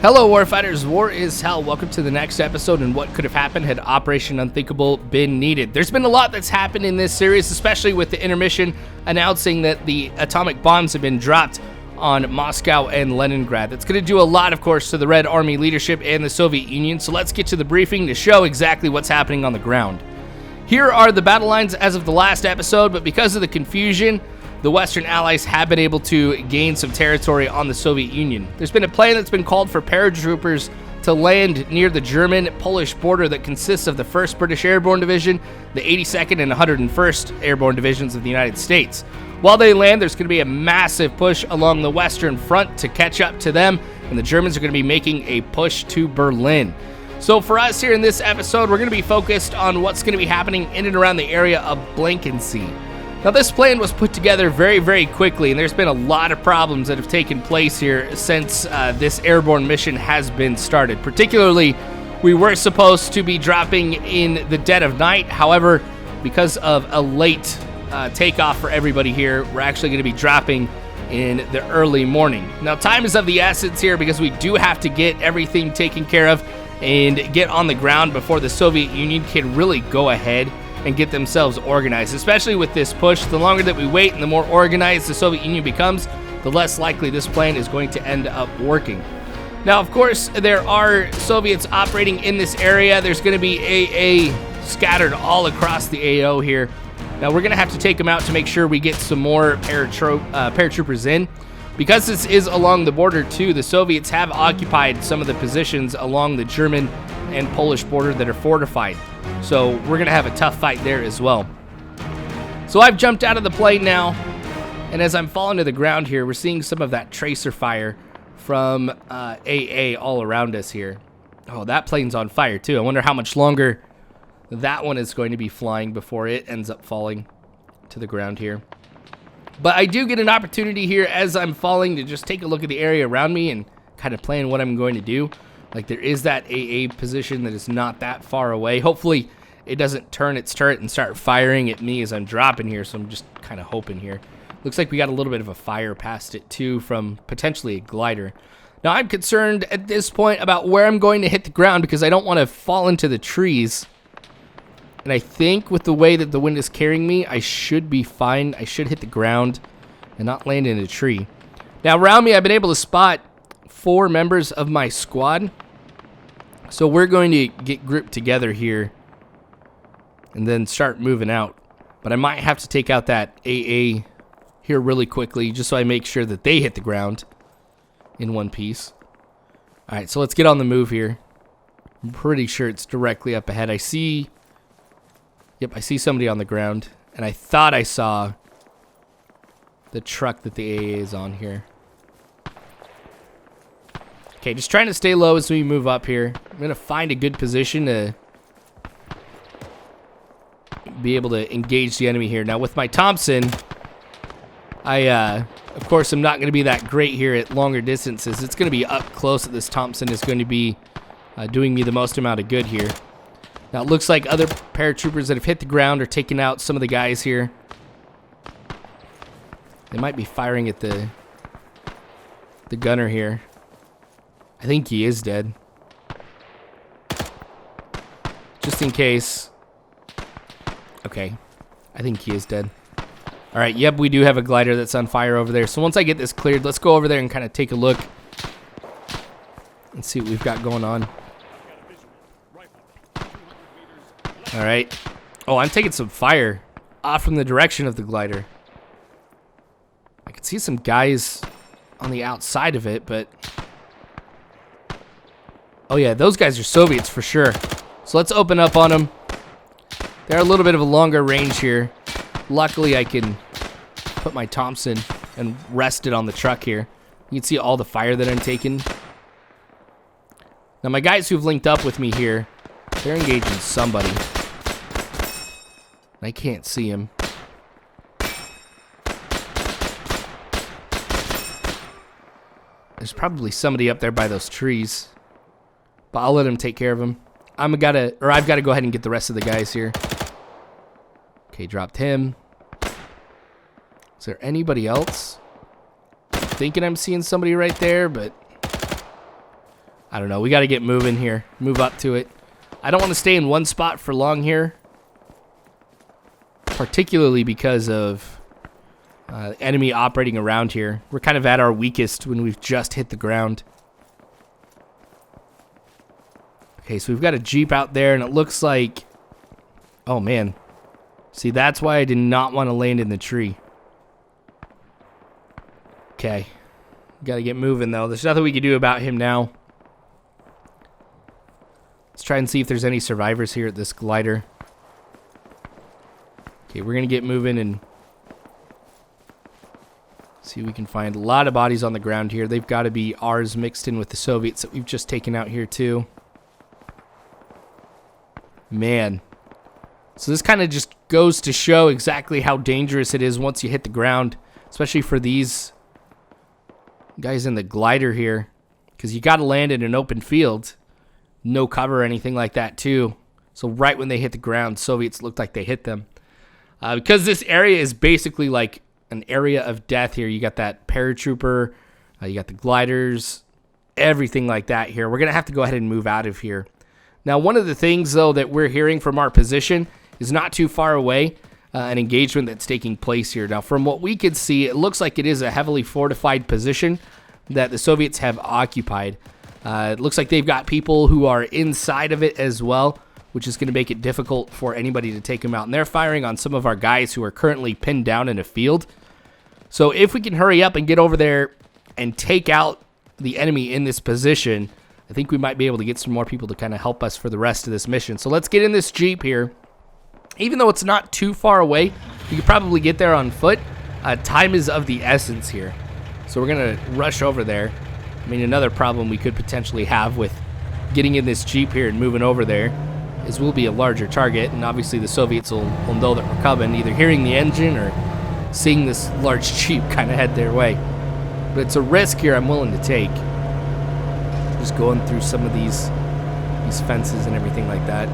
Hello Warfighters, war is hell. Welcome to the next episode and what could have happened had Operation Unthinkable been needed. There's been a lot that's happened in this series, especially with the intermission announcing that the atomic bombs have been dropped on Moscow and Leningrad. That's going to do a lot, of course, to the Red Army leadership and the Soviet Union, so let's get to the briefing to show exactly what's happening on the ground. Here are the battle lines as of the last episode, but because of the confusion, the Western Allies have been able to gain some territory on the Soviet Union. There's been a plan that's been called for paratroopers to land near the German-Polish border that consists of the 1st British Airborne Division, the 82nd and 101st Airborne Divisions of the United States. While they land, there's going to be a massive push along the Western Front to catch up to them, and the Germans are going to be making a push to Berlin. So for us here in this episode, we're going to be focused on what's going to be happening in and around the area of Blankensee. Now, this plan was put together very quickly, and there's been a lot of problems that have taken place here since this airborne mission has been started. Particularly, we were supposed to be dropping in the dead of night. However, because of a late takeoff for everybody here, we're actually going to be dropping in the early morning. Now, time is of the essence here because we do have to get everything taken care of and get on the ground before the Soviet Union can really go ahead and get themselves organized. Especially with this push, the longer that we wait and the more organized the Soviet Union becomes, the less likely this plan is going to end up working. Now, of course, there are Soviets operating in this area. There's going to be AA scattered all across the AO here. Now, we're going to have to take them out to make sure we get some more paratroopers in. Because this is along the border too, the Soviets have occupied some of the positions along the German and Polish border that are fortified. So we're going to have a tough fight there as well. So I've jumped out of the plane now, and as I'm falling to the ground here, we're seeing some of that tracer fire from AA all around us here. Oh, that plane's on fire too. I wonder how much longer that one is going to be flying before it ends up falling to the ground here. But I do get an opportunity here as I'm falling to just take a look at the area around me and kind of plan what I'm going to do. Like, there is that AA position that is not that far away. Hopefully it doesn't turn its turret and start firing at me as I'm dropping here, so I'm just kind of hoping here. Looks like we got a little bit of a fire past it too from potentially a glider. Now, I'm concerned at this point about where I'm going to hit the ground because I don't want to fall into the trees. And I think with the way that the wind is carrying me, I should be fine. I should hit the ground and not land in a tree. Now, around me, I've been able to spot 4 members of my squad. So we're going to get grouped together here and then start moving out. But I might have to take out that AA here really quickly just so I make sure that they hit the ground in one piece. All right, so let's get on the move here. I'm pretty sure it's directly up ahead. I see somebody on the ground, and I thought I saw the truck that the AA is on here. Okay, just trying to stay low as we move up here. I'm going to find a good position to be able to engage the enemy here. Now, with my Thompson, of course, I'm not going to be that great here at longer distances. It's going to be up close that this Thompson is going to be doing me the most amount of good here. Now, it looks like other paratroopers that have hit the ground are taking out some of the guys here. They might be firing at the gunner here. I think he is dead. Just in case. Okay. I think he is dead. Alright, yep, we do have a glider that's on fire over there. So once I get this cleared, let's go over there and kind of take a look and see what we've got going on. Alright. Oh, I'm taking some fire off from the direction of the glider. I can see some guys on the outside of it, but... Oh yeah, those guys are Soviets for sure. So let's open up on them. They're a little bit of a longer range here. Luckily, I can put my Thompson and rest it on the truck here. You can see all the fire that I'm taking. Now, my guys who've linked up with me here, they're engaging somebody. I can't see him. There's probably somebody up there by those trees. But I'll let him take care of him. I've got to go ahead and get the rest of the guys here. Okay, dropped him. Is there anybody else? I'm thinking I'm seeing somebody right there, but I don't know. We got to get moving here. Move up to it. I don't want to stay in one spot for long here. Particularly because of enemy operating around here. We're kind of at our weakest when we've just hit the ground. Okay, so we've got a Jeep out there, and it looks like... Oh, man. See, that's why I did not want to land in the tree. Okay. Got to get moving, though. There's nothing we can do about him now. Let's try and see if there's any survivors here at this glider. Okay, we're going to get moving and see if we can find a lot of bodies on the ground here. They've got to be ours mixed in with the Soviets that we've just taken out here, too. Man. So this kind of just goes to show exactly how dangerous it is once you hit the ground, especially for these guys in the glider here, because you got to land in an open field, no cover or anything like that too. So right when they hit the ground, Soviets looked like they hit them. Because this area is basically like an area of death here. You got that paratrooper, you got the gliders, everything like that here. We're going to have to go ahead and move out of here. Now, one of the things, though, that we're hearing from our position is not too far away, an engagement that's taking place here. Now, from what we could see, it looks like it is a heavily fortified position that the Soviets have occupied. It looks like they've got people who are inside of it as well, which is going to make it difficult for anybody to take them out. And they're firing on some of our guys who are currently pinned down in a field. So if we can hurry up and get over there and take out the enemy in this position, I think we might be able to get some more people to kind of help us for the rest of this mission. So let's get in this Jeep here. Even though it's not too far away, we could probably get there on foot. Time is of the essence here. So we're going to rush over there. I mean, another problem we could potentially have with getting in this Jeep here and moving over there is we'll be a larger target, and obviously the Soviets will know that we're coming, either hearing the engine or seeing this large Jeep kind of head their way. But it's a risk here I'm willing to take. Just going through some of these fences and everything like that.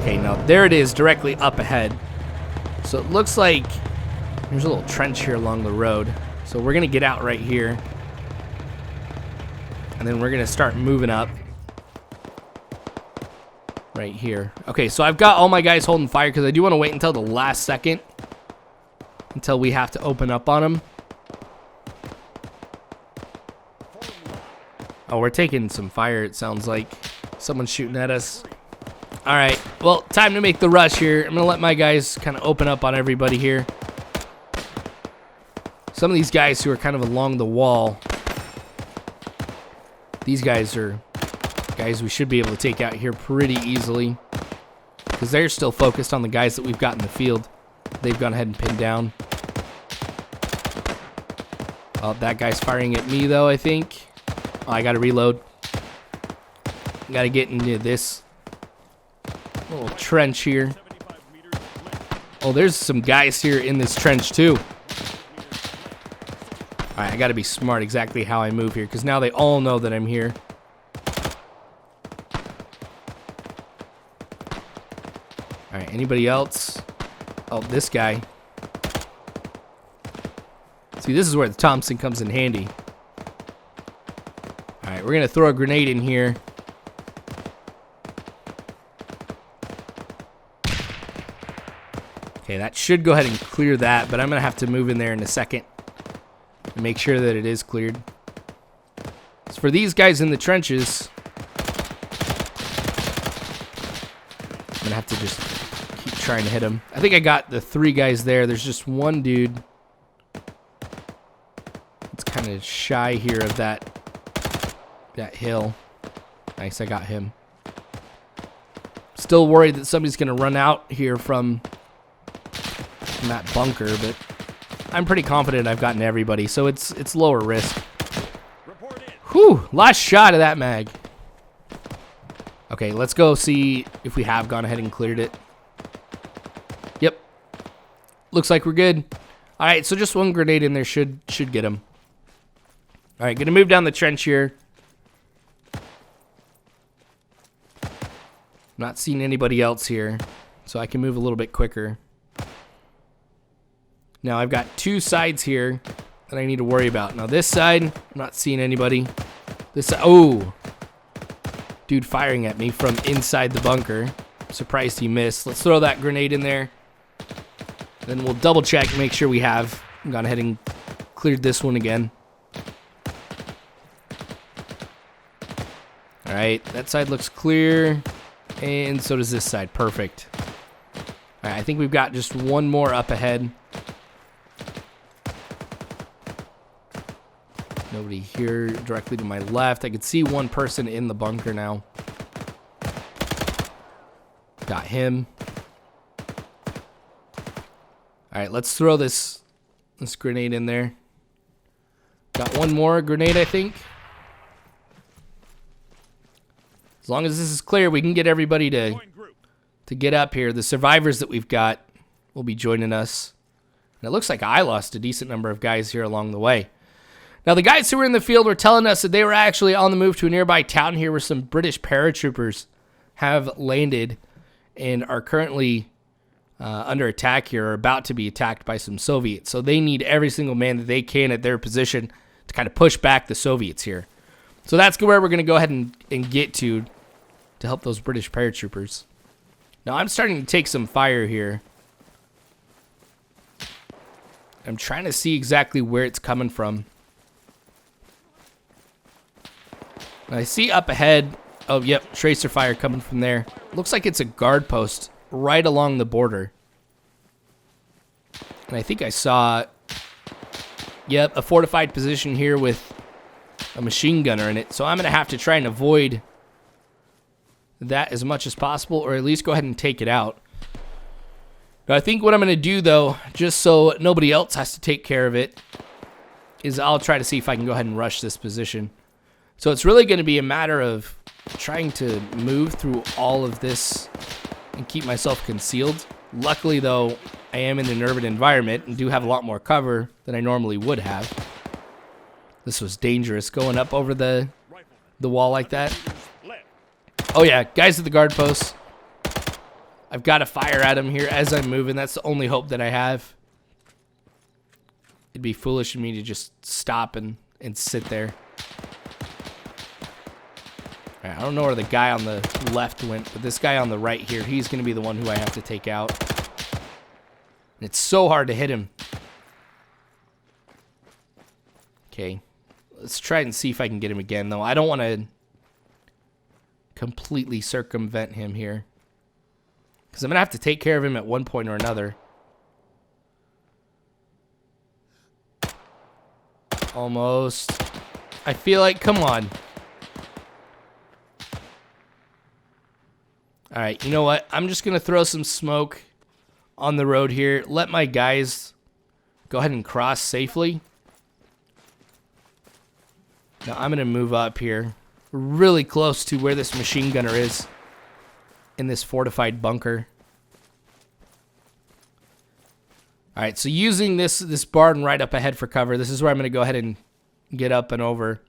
Okay, now there it is, directly up ahead. So it looks like there's a little trench here along the road. So we're going to get out right here. And then we're going to start moving up. Right here. Okay, so I've got all my guys holding fire because I do want to wait until the last second. Until we have to open up on them. Oh, we're taking some fire, it sounds like. Someone's shooting at us. Alright, well, time to make the rush here. I'm going to let my guys kind of open up on everybody here. Some of these guys who are kind of along the wall, these guys are guys we should be able to take out here pretty easily. Because they're still focused on the guys that we've got in the field. They've gone ahead and pinned down. Oh, that guy's firing at me, though, I think. Oh, I got to reload. Got to get into this little trench here. Oh, there's some guys here in this trench, too. Alright, I got to be smart exactly how I move here, because now they all know that I'm here. Alright, anybody else? Oh, this guy. See, this is where the Thompson comes in handy. Alright, we're going to throw a grenade in here. Okay, that should go ahead and clear that, but I'm going to have to move in there in a second and make sure that it is cleared. So for these guys in the trenches, I'm going to have to just keep trying to hit them. I think I got the 3 guys there. There's just one dude that's kind of shy here of that hill. Nice, I got him. Still worried that somebody's going to run out here from that bunker, but I'm pretty confident I've gotten everybody, so it's lower risk. Whew, last shot of that mag. Okay, let's go see if we have gone ahead and cleared it. Yep. Looks like we're good. Alright, so just one grenade in there should get him. Alright, gonna move down the trench here. Not seeing anybody else here, so I can move a little bit quicker. Now I've got 2 sides here that I need to worry about. Now this side, I'm not seeing anybody. This, oh. Dude firing at me from inside the bunker. Surprised he missed. Let's throw that grenade in there. Then we'll double check, make sure we have gone ahead and cleared this one again. All right, that side looks clear. And so does this side. Perfect. All right, I think we've got just one more up ahead. Nobody here directly to my left. I could see one person in the bunker now. Got him. All right, let's throw this grenade in there. Got one more grenade, I think. As long as this is clear, we can get everybody to get up here. The survivors that we've got will be joining us. And it looks like I lost a decent number of guys here along the way. Now, the guys who were in the field were telling us that they were actually on the move to a nearby town here where some British paratroopers have landed and are currently under attack here, or about to be attacked by some Soviets. So they need every single man that they can at their position to kind of push back the Soviets here. So that's where we're going to go ahead and get to help those British paratroopers. Now, I'm starting to take some fire here. I'm trying to see exactly where it's coming from. I see up ahead. Oh, yep, tracer fire coming from there. Looks like it's a guard post right along the border. And I think I saw, yep, a fortified position here with a machine gunner in it. So I'm going to have to try and avoid that as much as possible, or at least go ahead and take it out. Now, I think what I'm going to do, though, just so nobody else has to take care of it, is I'll try to see if I can go ahead and rush this position. So it's really going to be a matter of trying to move through all of this and keep myself concealed. Luckily, though, I am in an urban environment and do have a lot more cover than I normally would have. This was dangerous, going up over the wall like that. Oh, yeah, guys at the guard posts. I've got to fire at them here as I'm moving. That's the only hope that I have. It'd be foolish of me to just stop and sit there. All right, I don't know where the guy on the left went, but this guy on the right here, he's going to be the one who I have to take out. And it's so hard to hit him. Okay, let's try and see if I can get him again, though. I don't want to completely circumvent him here, because I'm going to have to take care of him at one point or another. Almost. I feel like, come on. All right, you know what? I'm just going to throw some smoke on the road here. Let my guys go ahead and cross safely. Now I'm going to move up here. We're really close to where this machine gunner is in this fortified bunker. All right, so using this barn right up ahead for cover, this is where I'm going to go ahead and get up and over.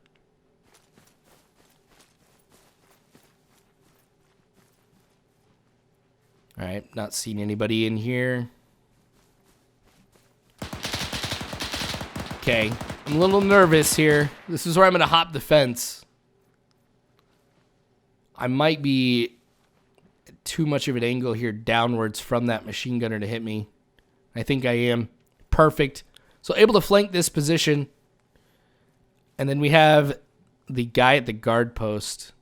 All right, not seeing anybody in here. Okay, I'm a little nervous here. This is where I'm going to hop the fence. I might be at too much of an angle here downwards from that machine gunner to hit me. I think I am. Perfect. So able to flank this position. And then we have the guy at the guard post.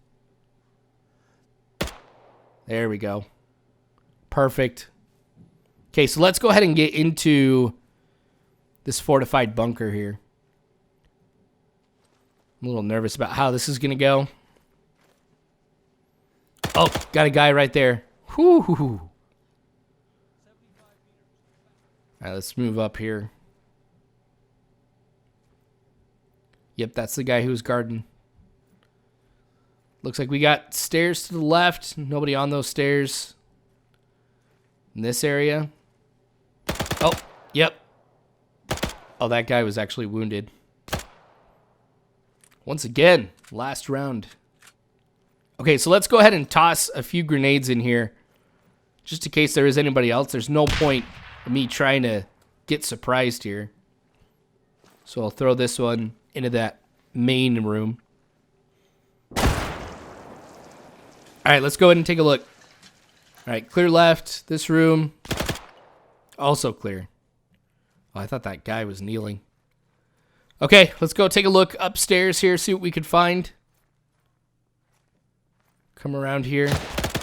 There we go. Perfect. Okay, so let's go ahead and get into this fortified bunker here. I'm a little nervous about how this is going to go. Oh, got a guy right there. Whoo. All right, let's move up here. Yep, that's the guy who's guarding. Looks like we got stairs to the left. Nobody on those stairs. In this area. Oh, yep. Oh, that guy was actually wounded. Once again, last round. Okay, so let's go ahead and toss a few grenades in here. Just in case there is anybody else. There's no point in me trying to get surprised here. So I'll throw this one into that main room. All right, let's go ahead and take a look. All right, clear left. This room, also clear. Oh, I thought that guy was kneeling. Okay, let's go take a look upstairs here, see what we could find. Come around here.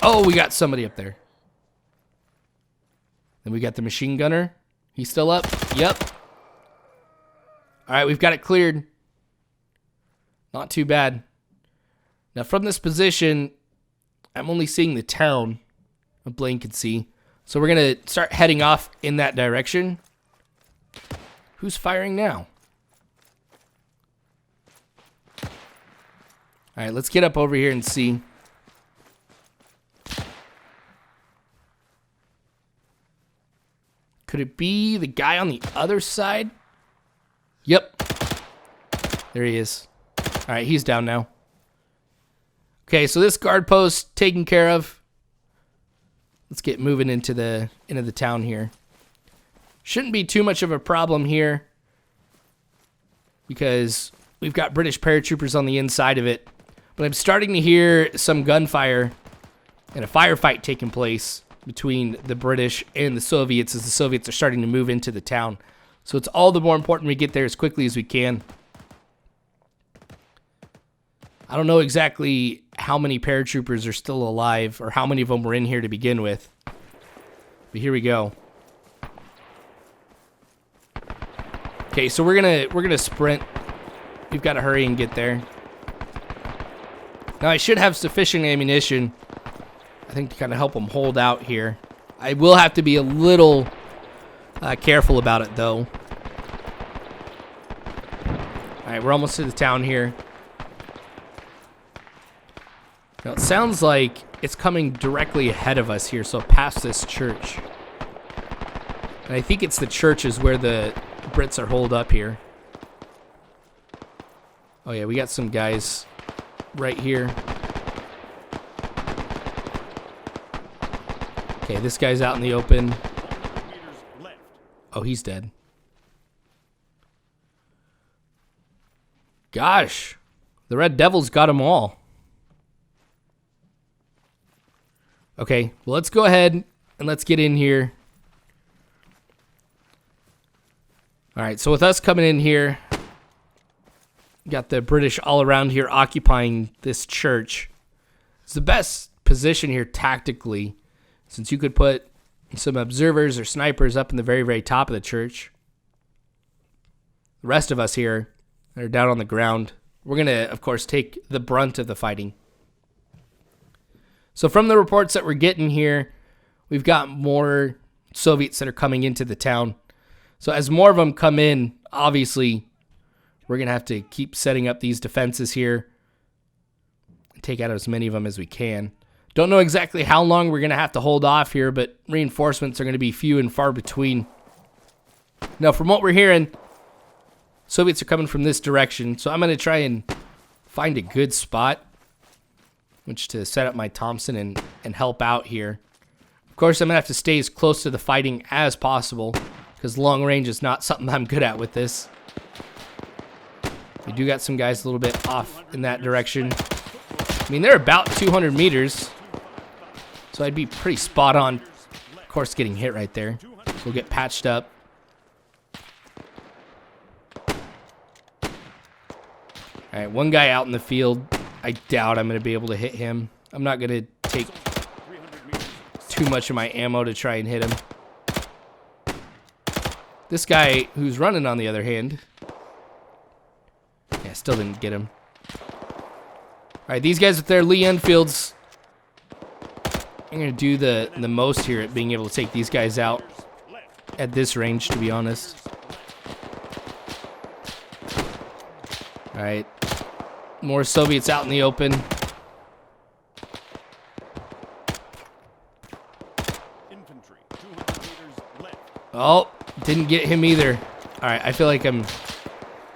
Oh, we got somebody up there. Then we got the machine gunner. He's still up. Yep. All right, we've got it cleared. Not too bad. Now, from this position, I'm only seeing the town. A Blaine can see. So we're going to start heading off in that direction. Who's firing now? All right, let's get up over here and see. Could it be the guy on the other side? Yep. There he is. All right, he's down now. Okay, so this guard post taken care of. Let's get moving into the town here. Shouldn't be too much of a problem here because we've got British paratroopers on the inside of it. But I'm starting to hear some gunfire and a firefight taking place between the British and the Soviets as the Soviets are starting to move into the town. So it's all the more important we get there as quickly as we can. I don't know exactly how many paratroopers are still alive or how many of them were in here to begin with. But here we go. Okay, so we're gonna sprint. We've got to hurry and get there. Now I should have sufficient ammunition, I think, to kind of help them hold out here. I will have to be a little careful about it though. All right, we're almost to the town here. Now, it sounds like it's coming directly ahead of us here, so past this church. And I think it's the church is where the Brits are holed up here. Oh yeah, we got some guys right here. Okay, this guy's out in the open. Oh, he's dead. Gosh, the Red Devils got them all. Okay, well, let's go ahead and let's get in here. All right, so with us coming in here, got the British all around here occupying this church. It's the best position here tactically, since you could put some observers or snipers up in the very, very top of the church. The rest of us here are down on the ground. We're going to, of course, take the brunt of the fighting. So from the reports that we're getting here, we've got more Soviets that are coming into the town. So as more of them come in, obviously, we're going to have to keep setting up these defenses here and take out as many of them as we can. Don't know exactly how long we're going to have to hold off here, but reinforcements are going to be few and far between. Now, from what we're hearing, Soviets are coming from this direction, so I'm going to try and find a good spot which to set up my Thompson and help out here. Of course, I'm going to have to stay as close to the fighting as possible because long range is not something I'm good at with this. We do got some guys a little bit off in that direction. I mean, they're about 200 meters, so I'd be pretty spot on. Of course, getting hit right there. We'll get patched up. All right, one guy out in the field. I doubt I'm going to be able to hit him. I'm not going to take too much of my ammo to try and hit him. This guy who's running, on the other hand, yeah, still didn't get him. All right, these guys with their Lee Enfields, I'm going to do the most here at being able to take these guys out at this range, to be honest. All right. More Soviets out in the open. Oh, didn't get him either. All right, I feel like I'm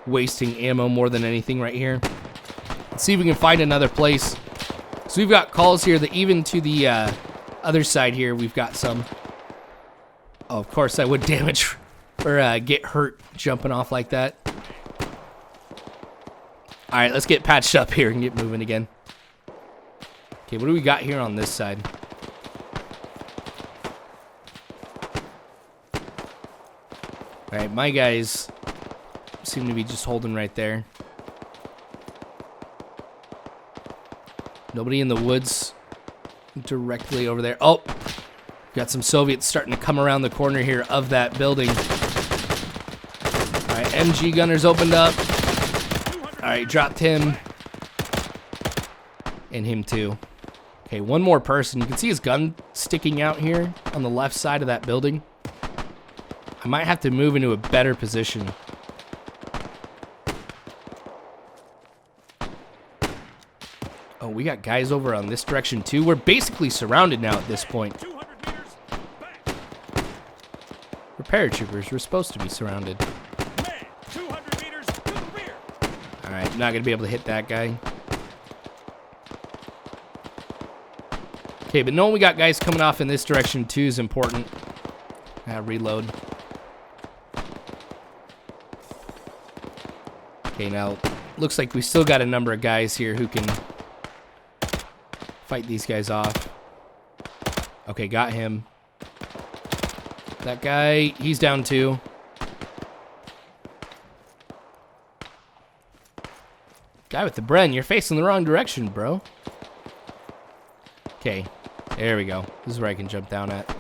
wasting ammo more than anything right here. Let's see if we can find another place. So we've got calls here that even to the other side here, we've got some. Oh, of course I would damage or get hurt jumping off like that. All right, let's get patched up here and get moving again. Okay, what do we got here on this side? Alright, my guys seem to be just holding right there. Nobody in the woods directly over there. Oh! Got some Soviets starting to come around the corner here of that building. Alright, MG gunners opened up. Alright, dropped him. And him too. Okay, one more person. You can see his gun sticking out here on the left side of that building. I might have to move into a better position. Oh, we got guys over on this direction too. We're basically surrounded now at this point. We're paratroopers. We're supposed to be surrounded. Alright, not going to be able to hit that guy. Okay, but knowing we got guys coming off in this direction too is important. Reload. Okay, now looks like we still got a number of guys here who can fight these guys off. Okay, got him. That guy, he's down too. Guy with the Bren, you're facing the wrong direction, bro. Okay, there we go. This is where I can jump down at.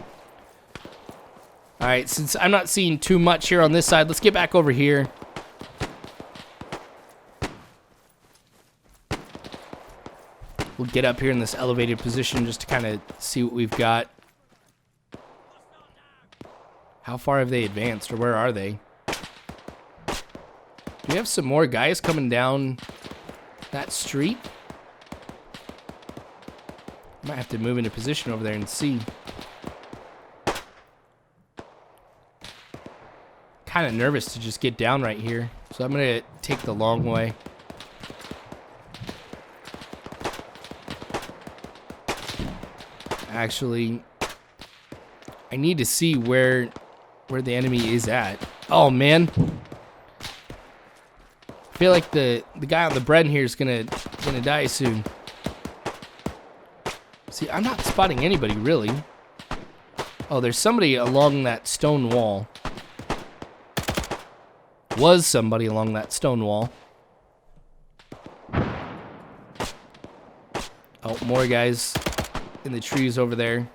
Alright, since I'm not seeing too much here on this side, let's get back over here. We'll get up here in this elevated position just to kind of see what we've got. How far have they advanced, or where are they? Do we have some more guys coming down that street? Might have to move into position over there and see. Kind of nervous to just get down right here, so I'm gonna take the long way. Actually, I need to see where the enemy is at. Oh man, I feel like the guy on the Bren here is gonna die soon. See, I'm not spotting anybody really. Oh, there's somebody along that stone wall. Was somebody along that stone wall. Oh, more guys in the trees over there.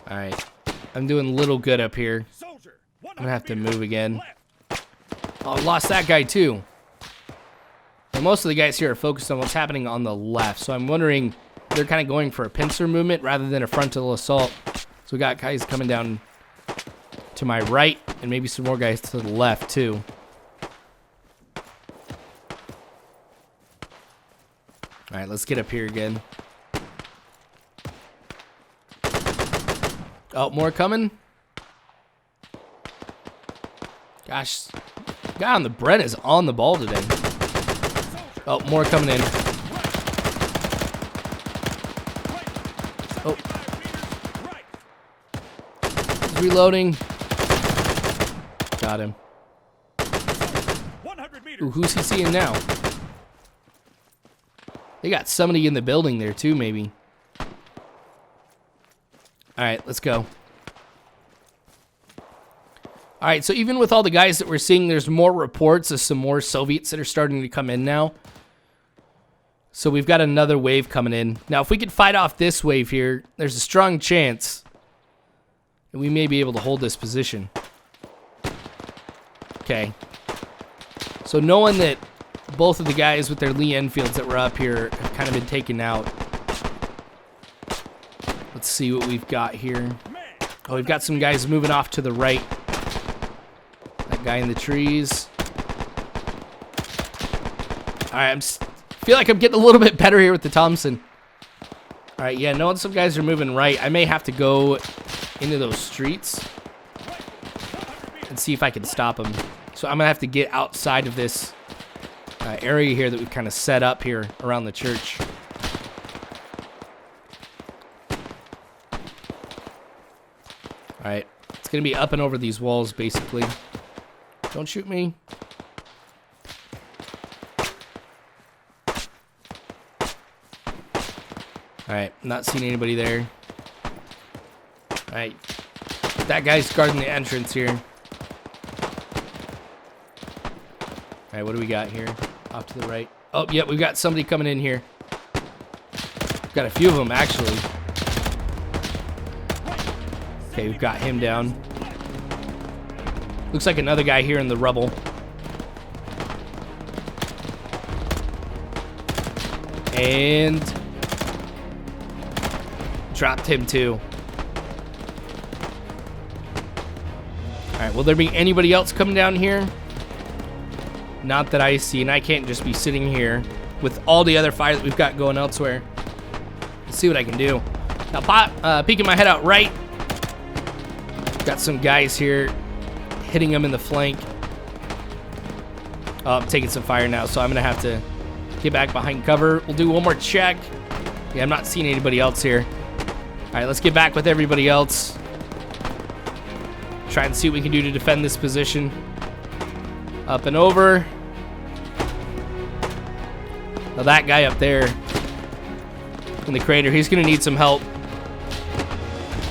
Alright. I'm doing a little good up here. I'm gonna have to move again. Oh, lost that guy too. And most of the guys here are focused on what's happening on the left, so I'm wondering if they're kind of going for a pincer movement rather than a frontal assault. So we got guys coming down to my right, and maybe some more guys to the left too. Alright, let's get up here again. Oh, more coming? Gosh, the guy on the Bren is on the ball today. Oh, more coming in. Oh. He's reloading. Got him. Ooh, who's he seeing now? They got somebody in the building there too, maybe. Alright, let's go. Alright, so even with all the guys that we're seeing, there's more reports of some more Soviets that are starting to come in now. So we've got another wave coming in. Now, if we could fight off this wave here, there's a strong chance that we may be able to hold this position. Okay. So knowing that both of the guys with their Lee Enfields that were up here have kind of been taken out. Let's see what we've got here. Oh, we've got some guys moving off to the right. That guy in the trees. Alright, feel like I'm getting a little bit better here with the Thompson. Alright, yeah, knowing some guys are moving right, I may have to go into those streets and see if I can stop them. So I'm going to have to get outside of this area here that we've kind of set up here around the church. Alright, it's going to be up and over these walls, basically. Don't shoot me. Alright, not seeing anybody there. Alright. That guy's guarding the entrance here. Alright, what do we got here? Off to the right. Oh, yeah, we've got somebody coming in here. Got a few of them, actually. Okay, we've got him down. Looks like another guy here in the rubble. And dropped him too. Alright, will there be anybody else coming down here? Not that I see, and I can't just be sitting here with all the other fire that we've got going elsewhere. Let's see what I can do. Now, peeking my head out right. Got some guys here hitting them in the flank. Oh, I'm taking some fire now, so I'm going to have to get back behind cover. We'll do one more check. Yeah, I'm not seeing anybody else here. All right, let's get back with everybody else. Try and see what we can do to defend this position. Up and over. Now that guy up there in the crater, he's going to need some help.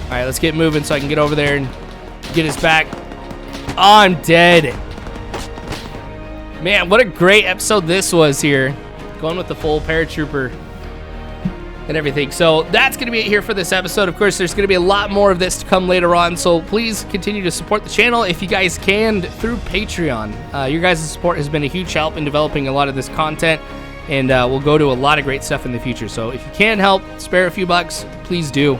All right, let's get moving so I can get over there and get his back. Oh, I'm dead. Man, what a great episode this was here. Going with the full paratrooper and everything. So that's going to be it here for this episode. Of course, there's going to be a lot more of this to come later on. So please continue to support the channel if you guys can through Patreon. Your guys' support has been a huge help in developing a lot of this content. And we'll go to a lot of great stuff in the future. So if you can help, spare a few bucks, please do.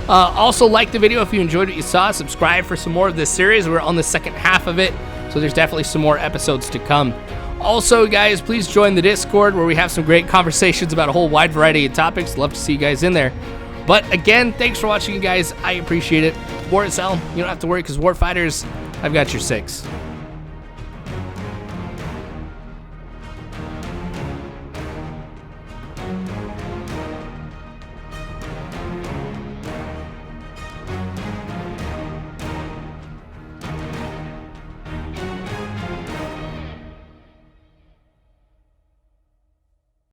Also, like the video if you enjoyed what you saw. Subscribe for some more of this series. We're on the second half of it, so there's definitely some more episodes to come. Also, guys, please join the Discord where we have some great conversations about a whole wide variety of topics. Love to see you guys in there. But again, thanks for watching, you guys. I appreciate it. War is hell. You don't have to worry because Warfighters, I've got your 6.